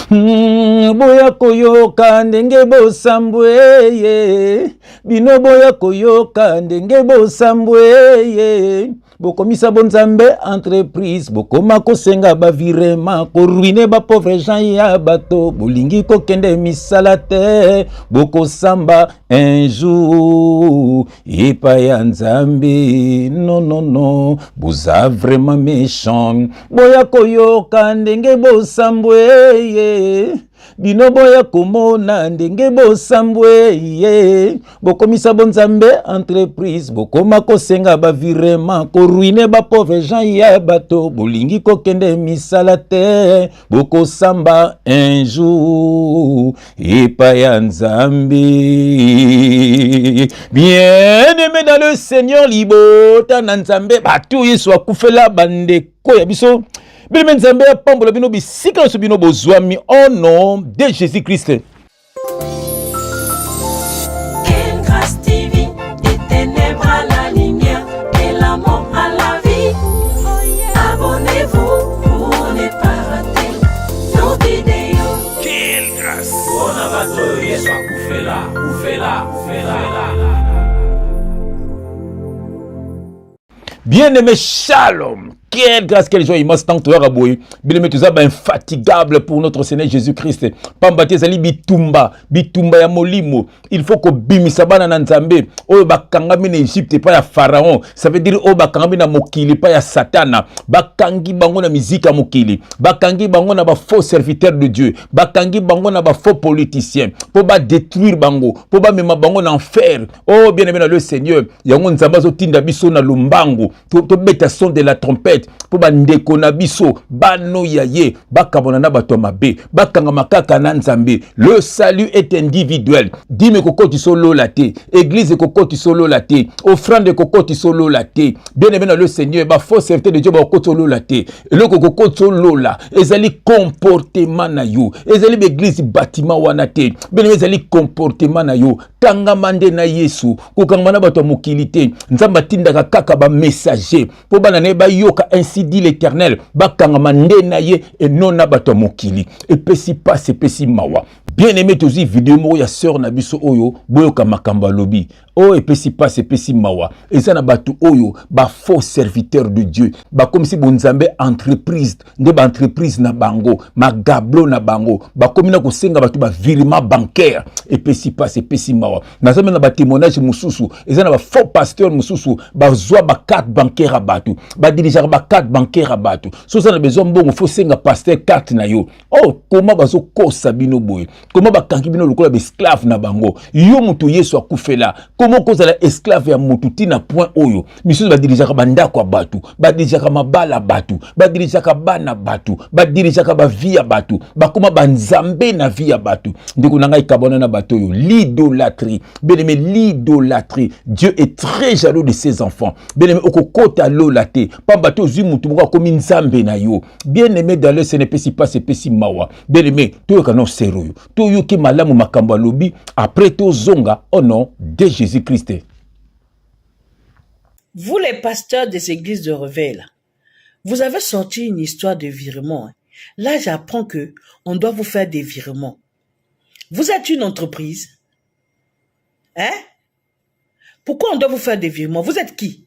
Boya koyoka ndenge bosambwe bino boya koyoka ndenge bosambwe bokomisa bonzambe entreprise bokoma kosenga bavirema koruine pauvre gens ya bato bolingi kokende misala te bokosamba un jour epai ya nzambe non boza vraiment méchant boya koyoka ndenge bosambwe bino boya komona ndenge bosambwe bokomisa bonzambe entreprise bokoma kosenga bavirema koruine pauvre gens ya bato bolingi kokende misala te bokosamba un jour epai ya nzambe. Bien-aimé dans le Seigneur, libota na nzambe batu yesu akufela bandeko ya biso Bien Nzambe pambola bino bisika so bino bozwami au nom de Jésus-Christ. Quelle grâce divine, des ténèbres à la lumière, et la mort à la vie. Abonnez-vous pour ne pas rater nos vidéos. Quelle grâce! On a battu Yesu akufela. Bien-aimé, shalom. Quelle grâce, quelle joie immense, tant que tu as raboué. Bien-aimé, tu es infatigable pour notre Seigneur Jésus-Christ. Pambate zali bitumba ya molimo. Il faut que bimisabana na nzambe. O bakangami na Égypte pas ya Pharaon. Ça veut dire o bakangami na mokili pas ya Satana. Bakangi bango na mizika mokili. Bakangi bango na ba faux serviteurs de Dieu. Bakangi bango na ba faux politiciens. Pour ba détruire bango. Pour ba mema bango na enfer. Oh bien-aimé dans le Seigneur. Yango nzamba zo tinda biso na lumbango. To beta son de la trompette. Po bandeko na biso bano yaye bakabona na bato mabe bakanga makaka na nzambe. Le salut est individuel. Dime kokoti solo la te, église kokoti solo la te, offrande kokoti solo la te. Bien-aimé dans le Seigneur, ba faux serviteur de Dieu ba kokoti solo la te. Le kokoti solo la ezali comportement na yo, ezali église bâtiment wana te. Bien-aimé ezali comportement na yo. Kanga mande na Yesu kokanga na bato mokilité nzamba tindaka kaka ba messager po bana ne ba yoka ainsi dit l'Éternel bakanga mande na ye et non na bato mokili et pesi passe pesi mawa. Bien-aimé tozi vidéo mo ya sœur na biso oyo boyoka makamba lobi oh et pesi passe pesi mawa eza na bato oyo ba faux serviteur de Dieu ba comme si bonzambe entreprise nde ba entreprise na bango magablo na bango ba komi na kosenga bato ba virement bancaire et pesi passe pesi mawa na zame na ba témoignage mususu eza na ba faux pasteur mususu ba zwa ba carte bancaire a bato ba dirigeant ba carte bancaire a bato so ça na besoin bongo faut senga pasteur carte na yo oh comment bazo kosa bino boye comment bakangi bino lokola ba esclave na bango yo mutu Yesu akufela comment koza la esclave ya mutu tina point oyo misusu ba dirigeant ba ndako a bato ba dirigeant mabala bato ba dirigeant bana bato ba dirigeant ba vie ya bato ba koma ba nzambe na vie ya bato ndeko na ngai kabona na bato yo l'idolâtrie. Bien-aimé, l'idolâtrie. Dieu est très jaloux de ses enfants. Bien-aimé, okokota lolate pambato zimutu boka komi nzambe na yo. Bien-aimé, dans le Seigneur pesi passe pesi mawa. Bien-aimé, toyoka no seroyo toyoki malamu makambo lobi après to zonga au nom de Jésus-Christ. Vous les pasteurs des églises de Reveil, vous avez sorti une histoire de virement. Là, j'apprends que on doit vous faire des virements. Vous êtes une entreprise. Hein? Pourquoi on doit vous faire des virements? Vous êtes qui?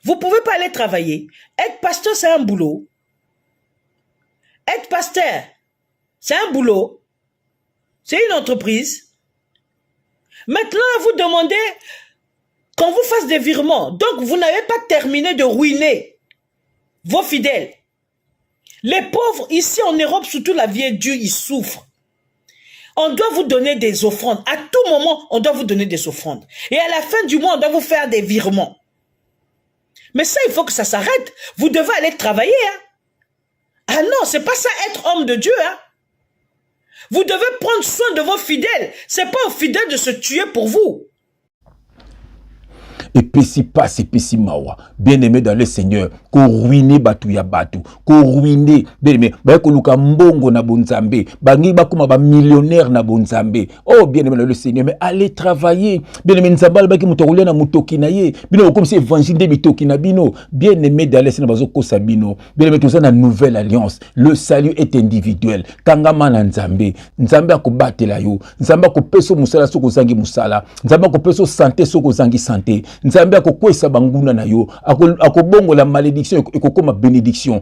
Vous pouvez pas aller travailler. Être pasteur, c'est un boulot. Être pasteur, c'est un boulot. C'est une entreprise. Maintenant, vous demandez qu'on vous fasse des virements. Donc, vous n'avez pas terminé de ruiner vos fidèles. Les pauvres, ici en Europe, surtout la vieille Dieu, ils souffrent. On doit vous donner des offrandes. À tout moment, on doit vous donner des offrandes. Et à la fin du mois, on doit vous faire des virements. Mais ça, il faut que ça s'arrête. Vous devez aller travailler. Hein? Ah non, c'est pas ça être homme de Dieu. Hein? Vous devez prendre soin de vos fidèles. C'est pas aux fidèles de se tuer pour vous. et pesi passe et pesi mawa. Bien-aimé dans le Seigneur, ko ruiner batu ya batu, ko ruiner, bien-aimé, ba ko luka mbongo na bonzambe, bangi ba kuma ba millionnaire na bonzambe. Oh bien-aimé dans le Seigneur, mais allez travailler. Bien-aimé nzambal ba ki mutokulia na mutoki na ye. Bino comme si évangile de bitoki na bino. Bien-aimé dans le Seigneur bazo ko sabino. Bien-aimé tout ça na nouvelle alliance. Le salut est individuel. Kangama na nzambe. Nzambe akobatela yo. Nzambe akopeso musala soko zangi musala. Nzambe akopeso santé soko zangi santé. Nzambe akokwesa banguna na yo. Akobongo la malédiction ekokoma bénédiction.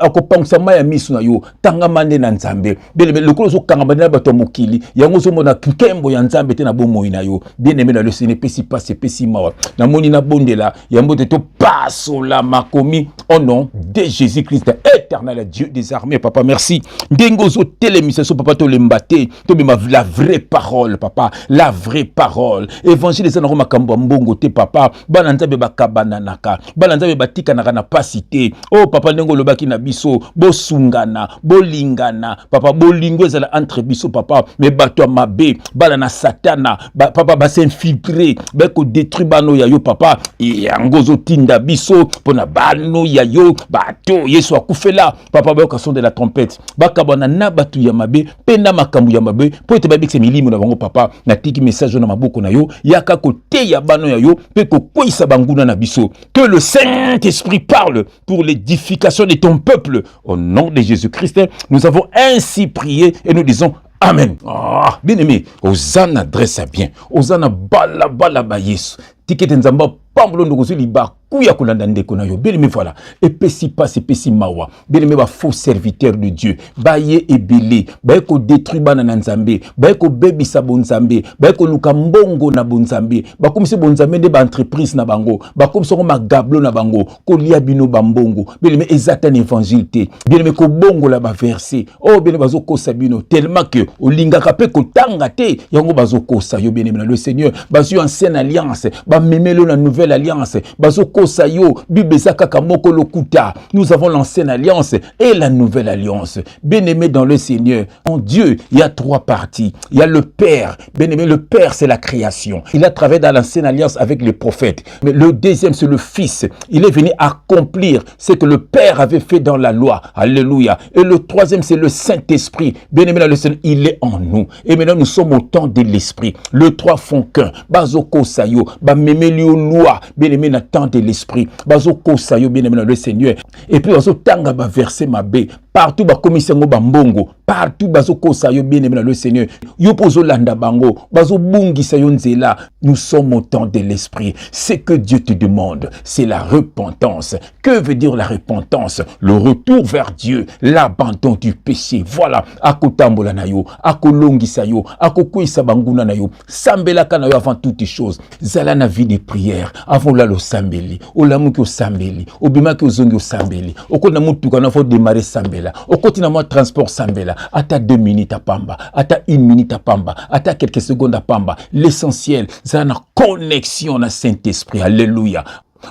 Akopangsa maya misu na yo. Tangama na nzambe. Bien-aimé lokolo so kangama na bato mokili. Yango zo mona nkembo ya nzambe te na bomo na yo. Bien-aimé dans le Seigneur pesi passe pesi mawa. Na moni na bondela. Yambo te to passo la makomi au nom de Jésus-Christ éternel Dieu des armées. Papa merci. Dengozo télémission papa to lembate. To la vraie parole papa. La vraie parole. Évangile ça na makambo mbongo te papa. Bana nzabe bakabana naka. Bana nzabe batika na pasité. Oh papa ndengo lobaki na biso. Bo sungana. Bo lingana. Papa bo lingwe za entre biso papa. Me bato mabe. Bana na satana. Papa ba s'infiltrer. Ba ko détruire bano ya yo papa. Yangozo tinda biso. Pona bano ya yo. Bato yesu akufela. Papa ba son de la trompette. Bakabana na batu ya mabe. Pena makambu ya mabe. Po ete ba bikse milimo na bango papa. Na tiki message na maboko na yo. Yaka kote ya bano ya yo. Pe ko kwisa banguna na biso. Que le Saint-Esprit parle pour l'édification de ton peuple. Au nom de Jésus-Christ, nous avons ainsi prié et nous disons Amen. Ah, bien aimé, Hosanna dresse bien. Hosanna bala ba Yesu. Tikete nzamba pamblo ndokozo liba kuya kolanda ndeko na yo. Bien aimé voilà. Et pesi passe pesi mawa. Bien aimé ba faux serviteur de Dieu. Ba ye ebele, ba ko détruire bana na nzambe, ba ko bebisa bonzambe, ba ko luka mbongo na bonzambe. Ba komisi bonzambe de ba entreprise na bango. Ba komisi ko magablo na bango. Ko lia bino bambongo. Bien aimé ezata l'évangile te. Bien aimé ko bongo la ba verser. Oh bien aimé bazo ko sabino tellement que olingaka pe ko tanga te yango bazo ko sa yo bien aimé le Seigneur. Bazo ancienne alliance, ba memelo la nouvelle alliance. Bazo ko sa yo bibeza kaka moko lokuta. Nous avons l'ancienne alliance et la nouvelle alliance. Bien aimé dans le Seigneur, en Dieu, il y a trois parties. Il y a le Père. Bien aimé, le Père c'est la création. Il a travaillé dans l'ancienne alliance avec les prophètes. Mais le deuxième c'est le Fils. Il est venu accomplir ce que le Père avait fait dans la loi. Alléluia. Et le troisième c'est le Saint-Esprit. Bien aimé dans le Seigneur, il est en nous. Et maintenant nous sommes au temps de l'Esprit. Le trois font qu'un. Bazoko sayo, ba memelio loi. Bien aimé dans le temps de l'Esprit. Bazoko sayo, bien aimé dans le Seigneur. Et puis bazo tanga ba verser ma bé. Partout ba komisengo ba mbongo. Partout bazoko sayo, bien aimé dans le Seigneur. Yo pozo landa bango. Bazo bungi sayo nzela. Nous sommes au temps de l'Esprit. Ce que Dieu te demande, c'est la repentance. Que veut dire la repentance? Le retour vers Dieu, l'abandon du péché. Voilà. Akotambola na yo, akolongisa yo, akokwisa banguna na yo. Sambela kana yo avant toutes choses. Zala na vie de prière. Avant la lo sambeli. Olamuki o sambeli. Obimaki o zongi o sambeli. Okona mutuka na faut démarrer sambela. Okoti na moi transport sambela. Ata 2 minutes à pamba. Ata 1 minute à pamba. Ata quelques secondes à pamba. L'essentiel, c'est une connexion na Saint-Esprit. Alléluia.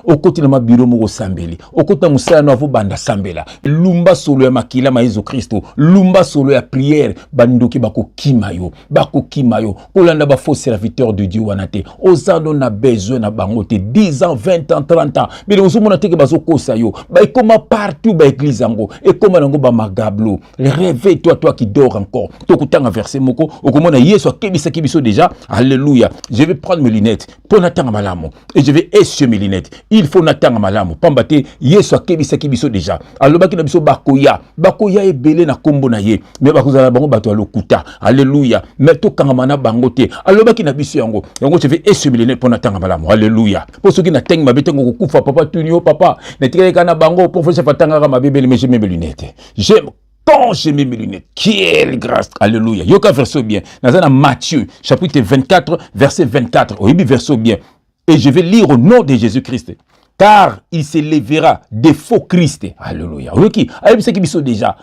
Okoti na mabiro mo sambeli. Okoti na musala na banda sambela. Lumba solo ya makila ma Yesu Kristo. Lumba solo ya prière bandoki bako kimayo. Bako kimayo. Kolanda ba faux serviteur de Dieu wanate. Ozano na besoin na bangote 10 ans, 20 ans, 30 ans. Mais on mona teke bazo kosa yo. Ba ekoma partout ba église ango. Et comme nango ba magablo. Réveille-toi toi qui dors encore. Tokutanga verset moko. Okomona Yesu akebisa kibiso déjà. Alléluia. Je vais prendre mes lunettes. Pour natanga malamo. Et je vais essuyer mes lunettes. Il faut natanga malamu pambate Yesu akebisa kibiso déjà alobaki na biso bakoya ebele na kombo na ye mais bakozala bango bato alokuta alléluia mais to kangama na bango te alobaki na biso yango je vais essuyer pour natanga malamu alléluia pour ceux qui na tenga mabete ngo kufa papa tunio papa netikele kana bango pour faire fatanga ma bébé mais j'ai mes lunettes j'aime quand j'ai mis mes lunettes, quelle grâce, alléluia. Yoka verso bien. Dans Matthieu, chapitre 24, verset 24. Oui, verso bien. Et je vais lire au nom de Jésus-Christ. Car il s'élèvera des faux Christ. Alléluia. Ok. Alors, c'est qui sont déjà.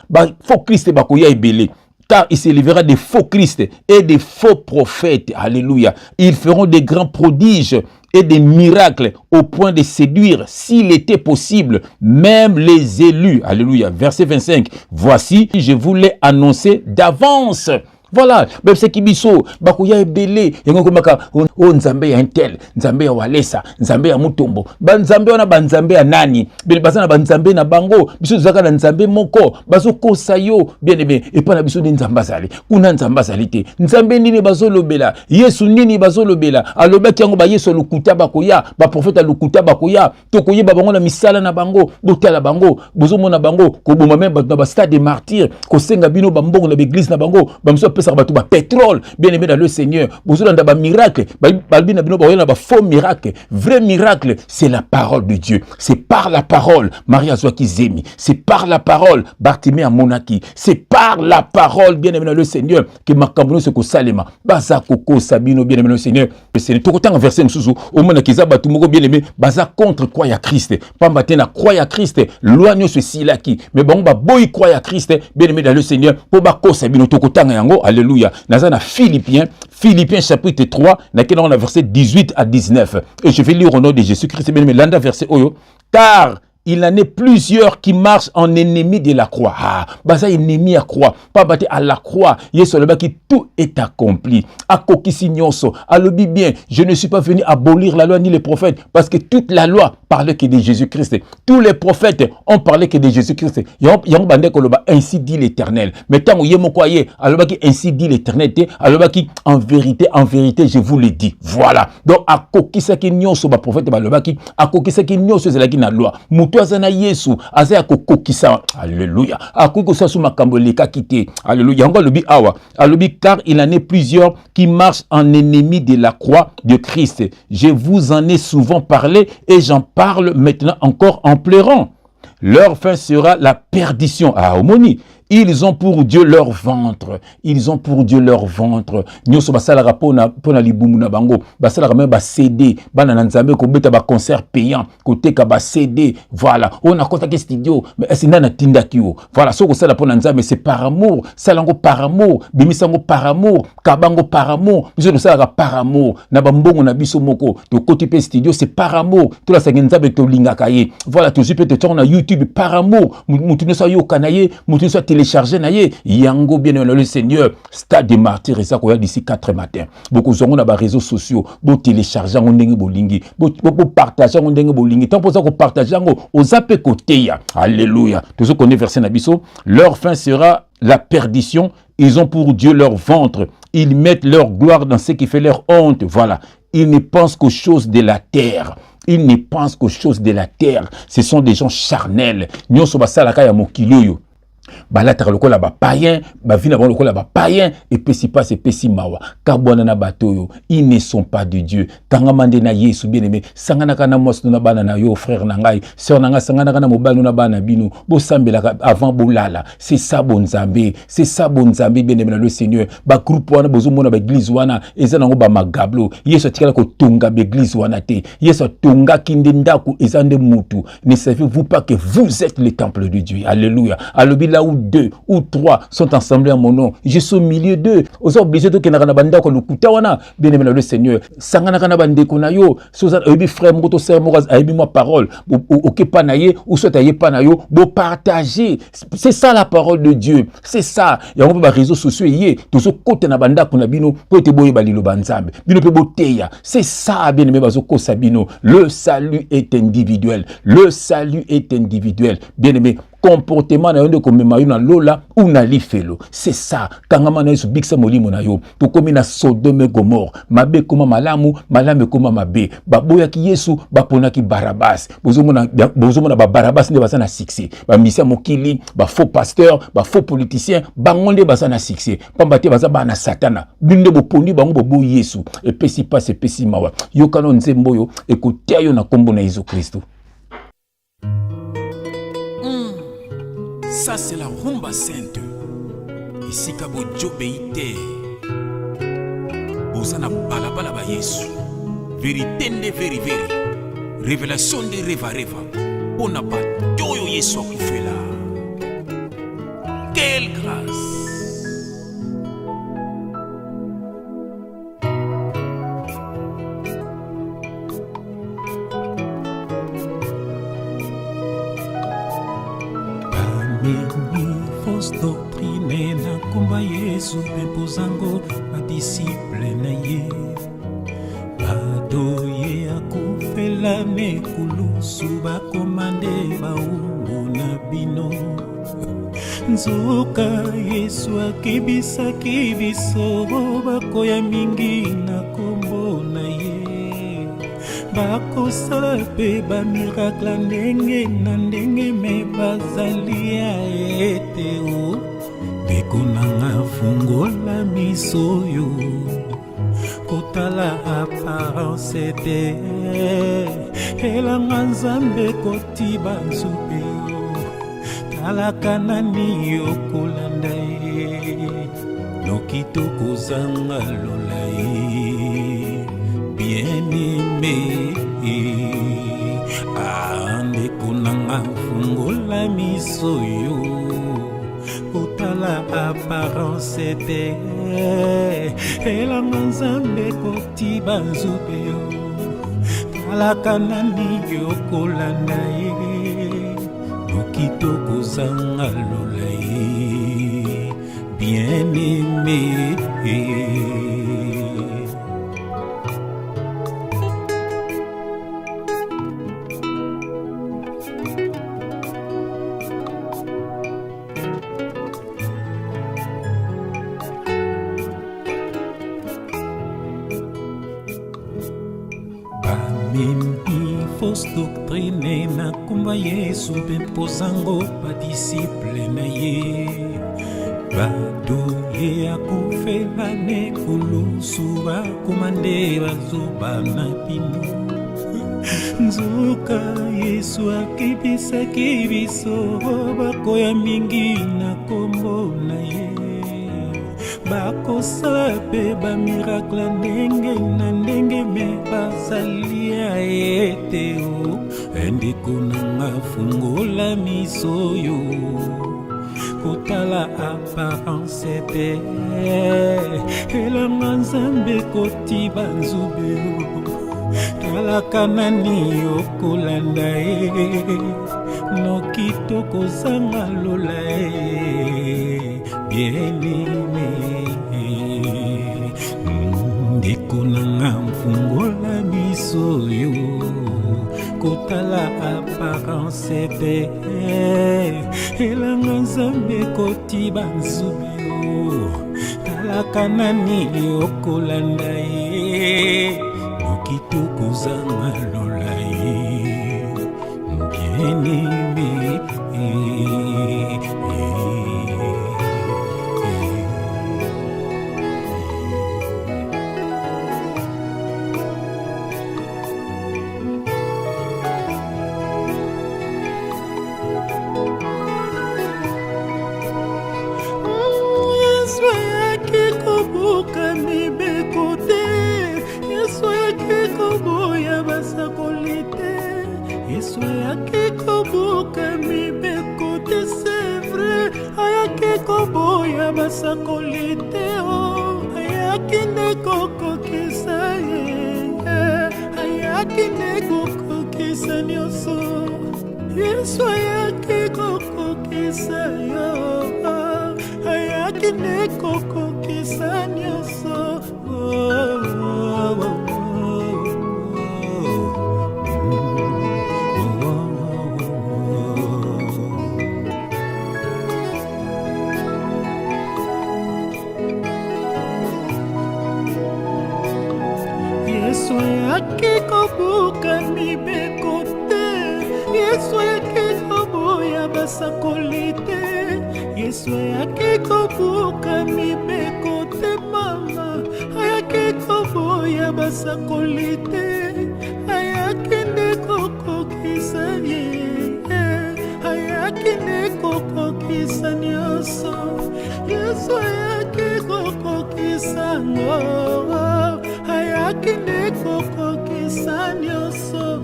Faux Christ, bakoya ebele. Car il s'élèvera des faux Christ et des faux prophètes. Alléluia. Ils feront des grands prodiges et des miracles au point de séduire, s'il était possible, même les élus. Alléluia. Verset 25. Voici, je vous l'ai annoncé d'avance. Voilà, même ce qui biso, bakuya ebele, yango komaka o nzambe ya intel, nzambe ya walesa, nzambe ya mutombo. Ba nzambe wana ba nzambe ya nani? Bele basana ba nzambe na bango, biso zaka na nzambe moko, bazo kosa yo, bien bien, et pas na biso ni nzamba zali. Kuna nzamba zali te. Nzambe nini bazo lobela? Yesu nini bazo lobela? Alobaki yango ba Yesu lukuta bakoya, ba prophète lukuta bakoya, tokoye ba bango na misala na bango, botala bango, bozo mona bango, ko boma même ba stade des martyrs, ko senga bino ba mbongo na l'église na bango, ba mso pesa ba pétrole, bien aimé dans le Seigneur. Bozo na ba miracle, ba bino bino ba na ba faux miracle. Vrai miracle, c'est la parole de Dieu. C'est par la parole, Maria Zwaki Zemi. C'est par la parole, Bartimée à Monaki. C'est par la parole, bien aimé dans le Seigneur, que Makambono se ko salema. Baza koko sabino, bien aimé dans le Seigneur. Le Seigneur, tout autant en verset msusu, au monde qui zaba tout moko bien aimé, baza contre croix à Christ. Pambate na croix à Christ, loigne ceci là qui. Mais bon, ba boy croix à Christ, bien aimé dans le Seigneur, pour ba ko sabino tout autant yango, alléluia. Nazana Philippiens chapitre 3, naquel on a verset 18 à 19. Et je vais lire au nom de Jésus-Christ, bien aimé, l'anda verset oyo, car il en est plusieurs qui marchent en ennemi de la croix. Ah, baza ennemi à croix. Pas battu à la croix. Yesu le qui tout est accompli. A kokisi nyonso. Alobi bien, je ne suis pas venu abolir la loi ni les prophètes. Parce que toute la loi parlait que de Jésus-Christ. Tous les prophètes ont parlé que de Jésus-Christ. Yang bande koloba, ainsi dit l'Éternel. Mais tant que yemo kwaye, aloba qui ainsi dit l'Éternel, aloba qui en vérité, je vous le dis. Voilà. Donc, a kokisa ki nyonso ba prophète aloba qui, a kokisa ki nyonso c'est la qui na loi. Azana Yesu azaya kokokisa alléluia akokosa sous makambo leka kité alléluia yango lobi awa alobi car il en est plusieurs qui marchent en ennemi de la croix de Christ. Je vous en ai souvent parlé et j'en parle maintenant encore en pleurant. Leur fin sera la perdition. Ah, omoni. Ils ont pour Dieu leur ventre. Ils ont pour Dieu leur ventre. Nyoso basalara pona libumu na bango. Basalara même ba CD. Bana nanzambe ko beta ba concert payant. Côté ka ba CD. Voilà. On a contacté studio. Mais c'est nana tinda kiwo. Voilà. Soko sala pona nzambe c'est par amour. Salango par amour. Bimisango par amour. Kabango par amour. Biso de sala par amour. Na bambongo na biso moko. To côté pe studio c'est par amour. Tout la sangenzabe to linga kaye. Voilà. Tu peux te tourner na YouTube par amour. Moutou ne soit yo kanaye. Moutou ne soit téléchargé naye yango bien le Seigneur stade des martyrs et ça quoi d'ici 4 matins beaucoup sont na ba réseaux sociaux bo télécharger on ndenge bolingi bo partager on ndenge bolingi tant pour ça ko partager ngo ozape koteya alléluia tout ce qu'on est versé na biso leur fin sera la perdition. Ils ont pour Dieu leur ventre. Ils mettent leur gloire dans ce qui fait leur honte. Voilà. Ils ne pensent qu'aux choses de la terre. Ils ne pensent qu'aux choses de la terre. Ce sont des gens charnels. Nyonso basalaka ya mokili balata lokola ba païen ba vina bon lokola ba païen et pesi pas et pesi mawa kabwana na batoyo ils ne sont pas de Dieu kangama nde na Yesu bien aimé sangana kana mosu na bana na yo frère na ngai sœur na ngai sangana kana mobali na bana bino bo sambela avant bolala c'est ça bon nzambe bien aimé le Seigneur ba groupe wana bozo mona ba église wana eza nango ba magablo Yesu atikala ko tonga ba église wana te Yesu tonga kinde ndaku eza nde mutu ne savez-vous pas que vous êtes le temple de Dieu alléluia alobi là où 2 ou 3 sont assemblés en mon nom, je suis au milieu d'eux. Aux obligés de kenaka na banda ko lukuta wana bien aimé le Seigneur. Sangana kana bande ko na yo, soza ebi frère moto sœur moraz ebi moi parole. OK pa na ye ou soit aye pa na yo, bo partager. C'est ça la parole de Dieu. C'est ça. Ya on ba réseaux sociaux yé, to so côté na banda ko na bino po te boye balilo banzambe. Bino pe boteya. C'est ça bien aimé bazo ko sabino. Le salut est individuel. Le salut est individuel. Bien aimé comportement na yonde komema yo na lola ou na lifelo c'est ça kangama na yesu bikisa molimo na yo to komi na Sodome Gomorre mabe koma malamu koma mabe baboya ki Yesu bapona ki Barabas bozomona ba Barabas nde basa na succès ba misia mokili ba faux pasteur ba faux politicien bangonde basa na succès pambate basa bana satana binde boponi bango bobo Yesu et pesi passe pesi mawa yo kano nzembo yo ekotia yo na kombo na Yesu Kristo. Ça c'est la rumba sainte. Ici kabo jobeite. Bozana balabala ba Yesu. Vérité de veri. Révélation de reva. On n'a pas toyo Yesu qui fait là. Quelle grâce. Fausse doctrine na kumba Yesu Yesu mpozango badisiple na ye bato ye akufela nekulusu bakomande baungu na bino nzoka Yesu akebisaki biso bakoya mingi na kombo na ye bakosala mpe bamiracle ndenge na ndenge me bazali ya ete o ndeko nanga fungola miso yo kotala apparence te elanga nzambe kotiba nzube yo talaka nani yokolanda ye noki tokozanga lola ye bien-aimé ndeko nanga fungola miso yo kotala apparence te elanga nzambe kotiba nzube yo talaka nani yokolanda ye noki tokozanga lola ye bien-aimé. Mimi fausse doctrine na kumba Yesu mpozango badisiple na ye bado ye akufela nekulusu bakomande bazoba na bino nzoka Yesu akebisaki biso bakoya mingi na kombo na ye bakosala mpe bamiracle ndenge na ndenge me bazali ya ete o ndeko nanga fungola miso yo kotala apparence te elanga nzambe kotiba nzube yo talaka nani yokolanda ye noki tokozanga lola ye bien-aimé ndeko nanga mfungola miso yo kotala apparence te elanga nzambe kotiba nzube yo talaka nani yokolanda ye noki tokozanga lola ye bien-aimé. Yesu yake koboka mibekote c'est vrai ayake koboya basakolite o ayake nekokokisa ye ayake nekokokisa nyonso Yesu ayake kokokisa yo ayake nekokokisa nyonso Yesu yake kobuka mibekote Yesu yake koboya basakolite Yesu yake kobuka mibekote mama ayake koboya basakolite ayake nekokokisa ye ayake nekokokisa nyonso Yesu yake kokokisa ngo ayake nekokokisa nyonso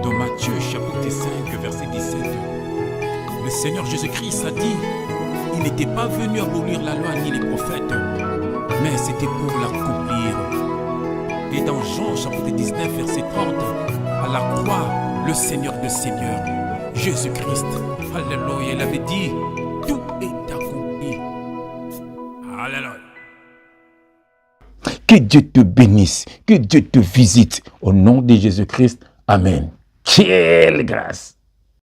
Dans Matthieu chapitre 5 verset 17, le Seigneur Jésus-Christ a dit: il n'était pas venu abolir la loi ni les prophètes, mais c'était pour l'accomplir. Et dans Jean chapitre 19 verset 30, à la croix le Seigneur de Seigneurs, Jésus-Christ. Alléluia, il avait dit, tout est accompli. Alléluia. Que Dieu te bénisse, que Dieu te visite. Au nom de Jésus-Christ, Amen. Quelle grâce!